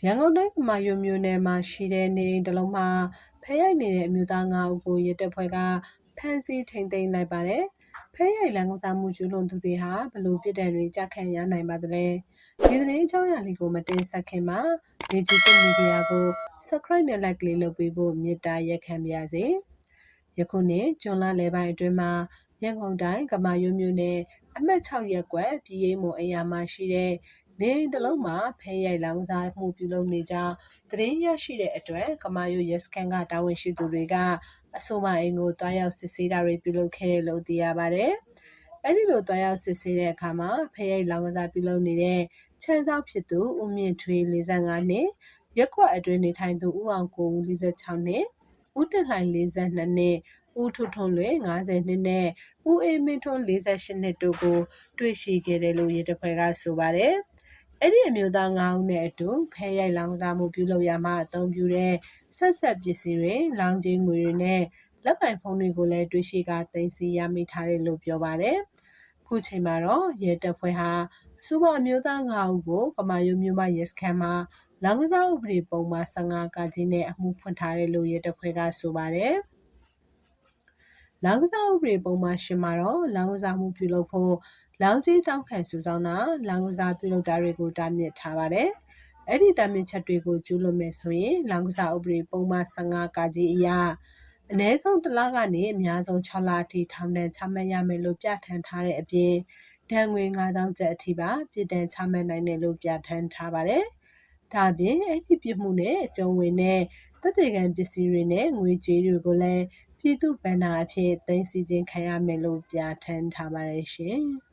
ရန်ကုန်တိုင်းကမာရွတ်မြို့နယ်မှာရှိတဲ့နေအိမ်တစ်လုံးမှာဖဲရိုက်နေတဲ့အမျိုးသား9ဦးကိုရဲတပ်ဖွဲ့ကဖမ်းဆီးထိန်းသိမ်းလိုက်ပါတယ်။ဖဲရိုက်လမ်းကစားမှုကျူးလွန်သူတွေဟာဘလို့ပြစ်ဒဏ်တွေကြခံရနိုင်ပါသလဲ။ဒီသတင်းအကြောင်းအရာလေးကိုမတင်ဆက်ခင်မှာဒီဂျစ်ကမီဒီယာကို Subscribe နဲ့ Like လေးလုပ်ပေးဖို့မေတ္တာရက်ခံပါရစေ။ယခုနှစ်ဇွန်လလယ်ပိုင်းအတွင်းမှာရန်ကုန်တိုင်းကမာရွတ်မြို့နယ်အမှတ်6ရပ်ကွက်ပြည်ရေးမုံအရာမှာရှိတဲ့နေအိမ်တစ်လုံးမှာဖဲရိုက်လောင်စားမှုပြုလုပ်နေကြောင်းသတင်းရရှိတဲ့အတွက်ကမာရွတ်ရဲစခန်းကတာဝန်ရှိသူတွေကအဆိုပါအိမ်ကိုတွားရောက်စစ်ဆေးတာတွေပြုလုပ်ခဲ့တယ်လို့သိရပါတယ်။အဲဒီလိုတွားရောက်စစ်ဆေးတဲ့အခါမှာဖဲရိုက်လောင်ကစားပြုလုပ်နေတဲ့ချမ်းစောက်ဖြစ်သူဦးမြင့်ထွေး45နှစ်ရက်ကွက်အတွင်းနေထိုင်သူဦးအောင်ကိုဦး46နှစ်ဦးတက်လှိုင်42နှစ်ဦးထွထွန်းလွင်50နှစ်နဲ့ဦးအေးမင်းထွန်း48နှစ်တို့ကိုတွေ့ရှိခဲ့တယ်လို့ရဲတပ်ဖွဲ့ကဆိုပါတယ်။အဲ့ဒီအမျိုးသား9ဦးနဲ့အတူဖဲရိုက်လောင်စားမှုပြုလုပ်ရမှာအသုံးပြုတဲ့ဆက်ပစ္စည်းတွေလောင်ချင်းငွေတွေနဲ့လက်ပိုင်ဖုန်းတွေကိုလည်းတွေ့ရှိကသိမ်းဆည်းရမိထားတယ်လို့ပြောပါတယ်။ခုချိန်မှာတော့ရဲတပ်ဖွဲ့ဟာအဆိုပါအမျိုးသား9ဦးကိုကမာရွတ်မြို့မရဲစခန်းမှာလောင်ကစားဥပဒေပုံမှာ15ကကြီးနဲ့အမှုဖွင့်ထားတယ်လို့ရဲတပ်ဖွဲ့ကဆိုပါတယ်။လောင်ကစားဥပဒေပုံမှန်ရှင်းမှာတော့လောင်ကစားမှုပြုလုပ်ဖို့လောင်ကြီးတောင်းခံစုဆောင်းတာလောင်ကစားပြုလုပ်တာတွေကိုတားမြစ်ထားပါတယ်။အဲ့ဒီတားမြစ်ချက်တွေကိုကျူးလွန်မယ်ဆိုရင်လောင်ကစားဥပဒေပုံမှန်15ကကြီးအရအနည်းဆုံး1လကနေအများဆုံး6လအထိထောင်ဒဏ်ချမှတ်ရမယ်လို့ပြဋ္ဌာန်းထားတဲ့အပြင်ဒဏ်ငွေ9000ကျပ်အထိပါပြည်ဒဏ်ချမှတ်နိုင်တယ်လို့ပြဋ္ဌာန်းထားပါတယ်။ဒါပြင်အဲ့ဒီပြစ်မှုနဲ့အကျုံးဝင်တဲ့တပ်တွေခံပစ္စည်းတွေနဲ့ငွေကြေးတွေကိုလည်းပြည်သူ့ဗန္ဒာအဖြစ်သိမ်းဆည်းခြင်းခံရမယ်လို့ပြဋ္ဌာန်းထားပါတယ်ရှင်။